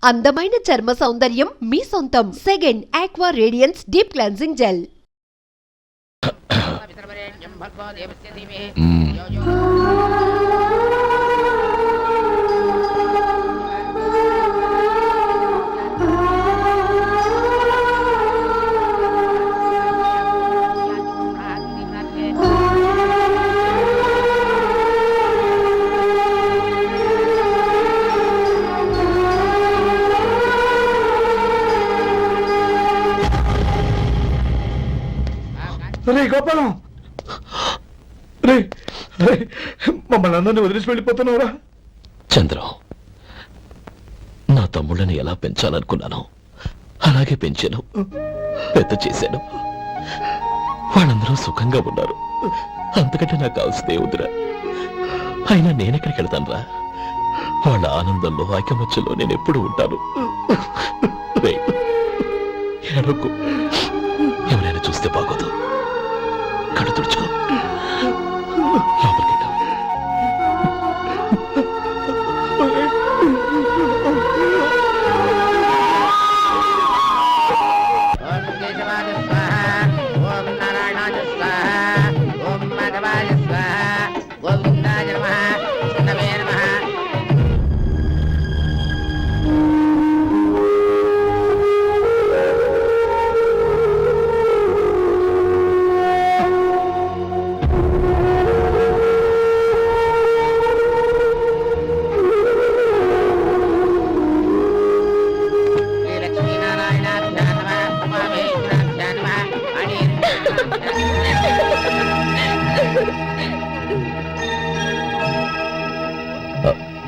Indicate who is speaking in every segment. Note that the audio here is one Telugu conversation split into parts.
Speaker 1: అందమైన చర్మ సౌందర్యం మీ సొంతం. Second aqua radiance deep cleansing gel.
Speaker 2: రే గోపాలం, రే మమ్మల్ని అందరినీ వదిలేసి వెళ్ళిపోతున్నావురా.
Speaker 3: చంద్రం, నా తమ్ముళ్ళని ఎలా పెంచాలనుకున్నానో అలాగే పెంచాను, పెద్ద చేశాను. వాళ్ళందరూ సుఖంగా ఉన్నారు. అంతకంటే నాకు కావాల్సిందే వద్దురా. అయినా నేనెక్కడికి వెళ్తానురా? వాళ్ళ ఆనందంలో ఐకమత్యంలో నేను ఎప్పుడు ఉంటాను. ఏడవకు, ఎవరైనా చూస్తే బాగోదు. కళ్ళు తుడుచు, లోపలికి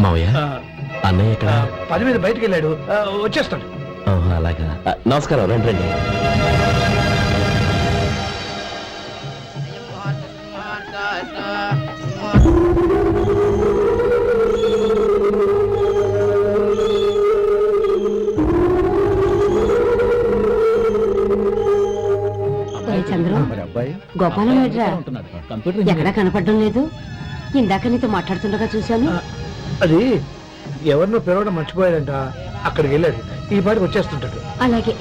Speaker 3: మావయ్య, అన్నయ్య ఎక్కడ?
Speaker 2: పని మీద బయటకు వెళ్ళాడు, వచ్చేస్తాడు.
Speaker 3: అలాగా. నమస్కారం, రండి రండి.
Speaker 4: గోపాలం ఎక్కడా కనపడడం లేదు. ఇందాక నీతో మాట్లాడుతుండగా చూశాను.
Speaker 2: అది ఎవరినో పిలవడం మర్చిపోయాడంట, అక్కడికి వెళ్ళాడు. ఈ పాటికి వచ్చేస్తుంటాడు.
Speaker 4: అలాగే.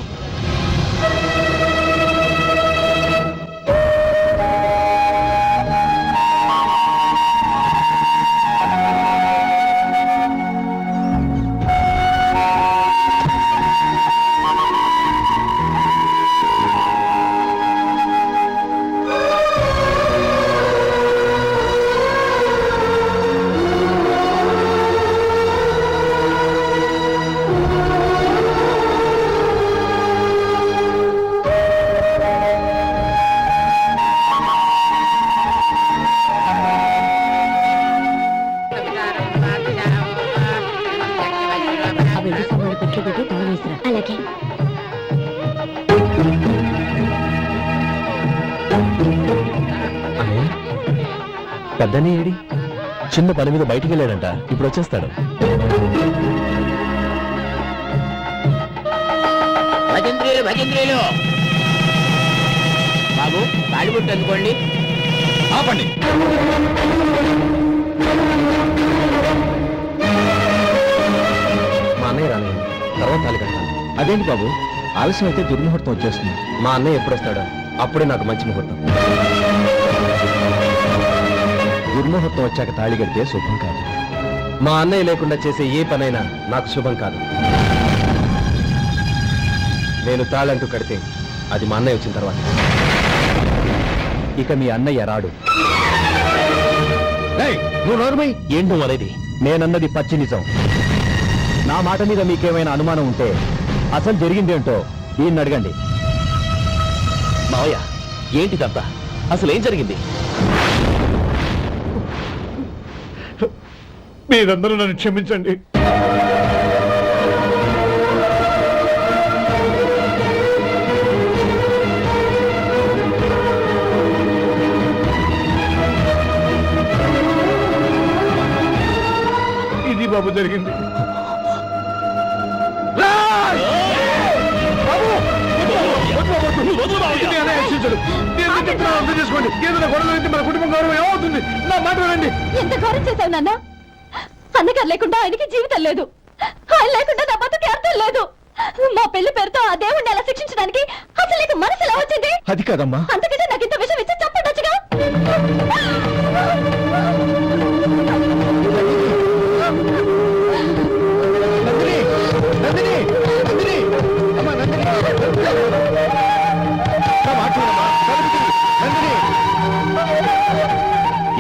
Speaker 4: అలాగే.
Speaker 3: పెద్దని ఏడి? చిన్న పని మీద బయటికి వెళ్ళాడంట, ఇప్పుడు వచ్చేస్తాడు.
Speaker 5: భజంత్రీలు బాబు, తాడిబుట్టు అందుకోండి.
Speaker 3: ఆపండి. మా అన్నయ్య రాని తర్వాత తాళి కట్టాను. అదేంటి బాబు, ఆలస్యం అయితే దుర్ముహూర్తం వచ్చేస్తుంది. మా అన్నయ్య ఎప్పుడు వస్తాడో అప్పుడే నాకు మంచి ముహూర్తం. దుర్ముహూర్తం వచ్చాక తాళి కడితే శుభం కాదు. మా అన్నయ్య లేకుండా చేసే ఏ పనైనా నాకు శుభం కాదు. నేను తాళంటూ కడితే అది మా అన్నయ్య వచ్చిన తర్వాత. ఇక మీ అన్నయ్య రాడు. నువ్వు నోర్మై. ఏంటో అనేది? నేనన్నది పచ్చి నిజం. నా మాట మీద మీకేమైనా అనుమానం ఉంటే అసలు జరిగిందేంటో దీన్ని అడగండి. మావయ్య, ఏంటిదంతా? అసలు ఏం జరిగింది?
Speaker 2: మీరందరూ నన్ను క్షమించండి. ఇది బాబు జరిగింది. చేసుకోండి. ఏదైనా గొడవ అయితే మన కుటుంబం గౌరవం ఏమవుతుంది? నా మాట వినండి.
Speaker 4: ఎంత గౌరవం చేశావు నాన్న? అన్నగారు లేకుండా ఆయనకి జీవితం లేదు.
Speaker 6: ఆయన లేకుండా నా బతుకు అర్థం లేదు. మా పెళ్లి పేరుతో ఆ దేవుణ్ణి ఎలా శిక్షించడానికి అసలు నీకు మనసు ఎలా వచ్చింది?
Speaker 3: అది కాదమ్మా.
Speaker 6: అందుకంటే నాకు ఇంత విషయం ఇచ్చి చెప్పండొచ్చుగా.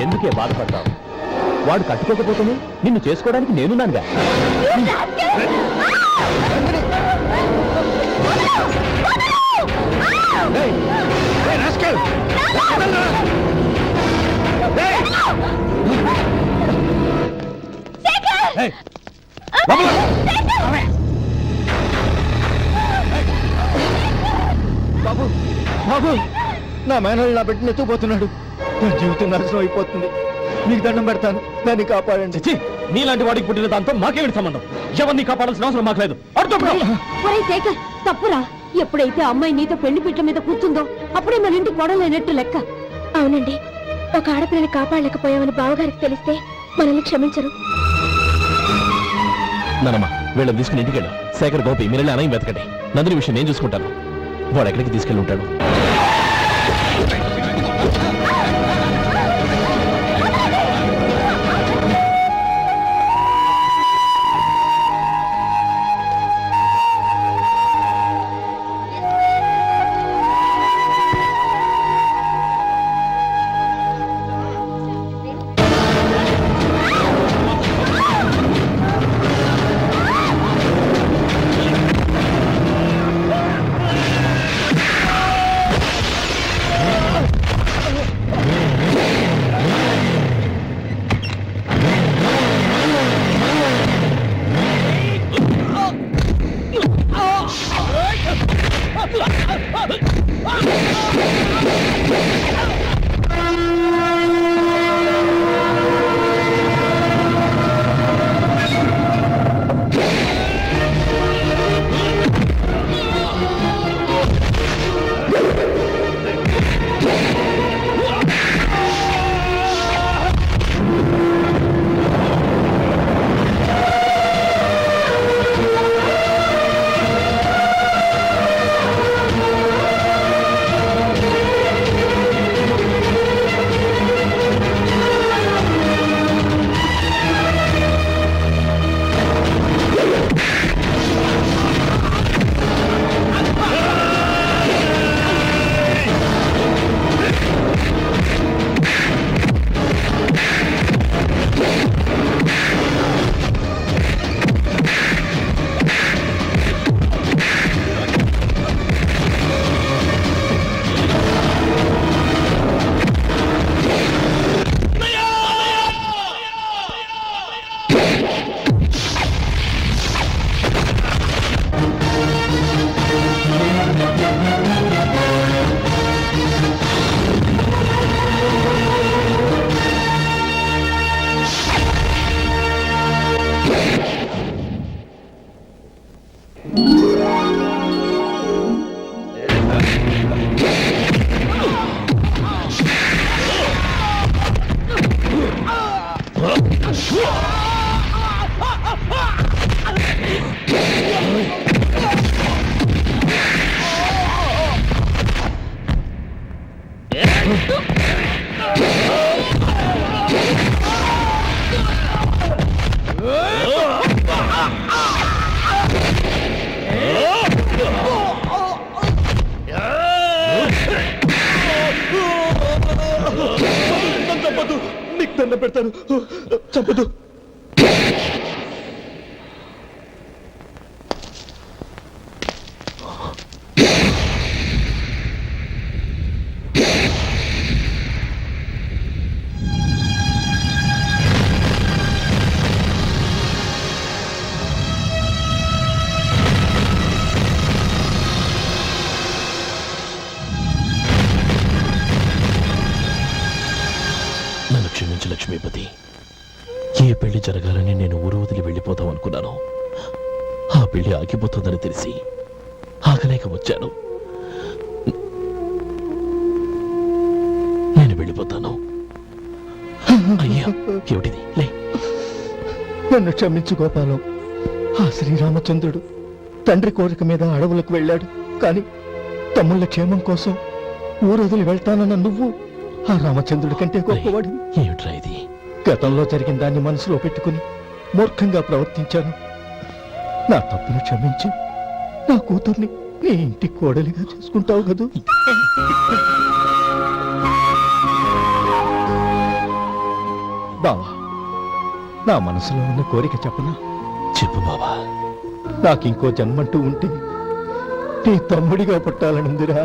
Speaker 3: ఎందుకే బాధపడతావు? వాడు కట్టుకోకపోతేనే నిన్ను చేసుకోవడానికి నేనున్నానుగా.
Speaker 7: బాబు బాబు, నా మేనల్ని నా బిడ్డను ఎత్తుకుపోతున్నాడు. నా జీవితం నాశనం అయిపోతుంది. మీకు దండం పెడతాను, దాన్ని కాపాడండి.
Speaker 3: చిచ్చి, నీలాంటి వాడికి పుట్టిన దాంతో మాకేమిటి సంబంధం? ఎవరిని కాపాడాల్సిన అవసరం మాకు లేదు.
Speaker 6: ఒరేయ్ శేఖర్, తప్పురా. ఎప్పుడైతే అమ్మాయి నీతో పెళ్లి పీటల మీద కూర్చుందో అప్పుడే మన ఇంటి గొడవలేనట్టు లెక్క. అవునండి, ఒక ఆడపిల్లని కాపాడలేకపోయామని బావగారికి తెలిస్తే మనల్ని క్షమించరు.
Speaker 3: నానమ్మా, వీళ్ళని తీసుకుని ఇంటికి వెళ్ళు. శేఖర్, గోపి, మీరెళ్ళి అన్నయ్య వెతకండి. నందిని విషయం నేను చూసుకుంటాను. వాడు ఎక్కడికి తీసుకెళ్ళి ఉంటాడు?
Speaker 7: నీకు దండం పెడతాను, చంపదు.
Speaker 3: నన్ను క్షమించు లక్ష్మీపతి. ఏ పెళ్లి జరగాలని నేను ఊరు వదిలి వెళ్ళిపోతాం అనుకున్నాను. ఆ పెళ్లి ఆగిపోతుందని తెలిసి ఆగలేక వచ్చాను. నేను వెళ్ళిపోతాను. అయ్యా, ఏమిటిది? లే.
Speaker 7: నన్ను క్షమించు గోపాలం. ఆ శ్రీరామచంద్రుడు తండ్రి కోరిక మీద అడవులకు వెళ్ళాడు. కానీ తమ్ముళ్ళ క్షేమం కోసం ఊరొదిలి వెళ్తానన్న నువ్వు ఆ రామచంద్రుడి కంటే గొప్పవాడు.
Speaker 3: ఏమిట్రా ఇది?
Speaker 7: గతంలో జరిగిన దాన్ని మనసులో పెట్టుకుని మూర్ఖంగా ప్రవర్తించాను. నా తప్పును క్షమించి నా కూతుర్ని నీ ఇంటి కోడలిగా చేసుకుంటావు కదూ. బావా, నా మనసులో ఉన్న కోరిక చెప్పనా?
Speaker 3: చెప్పు బాబా.
Speaker 7: నాకింకో జన్మంటూ ఉంటే నీ తమ్ముడిగా పుట్టాలనుందిరా.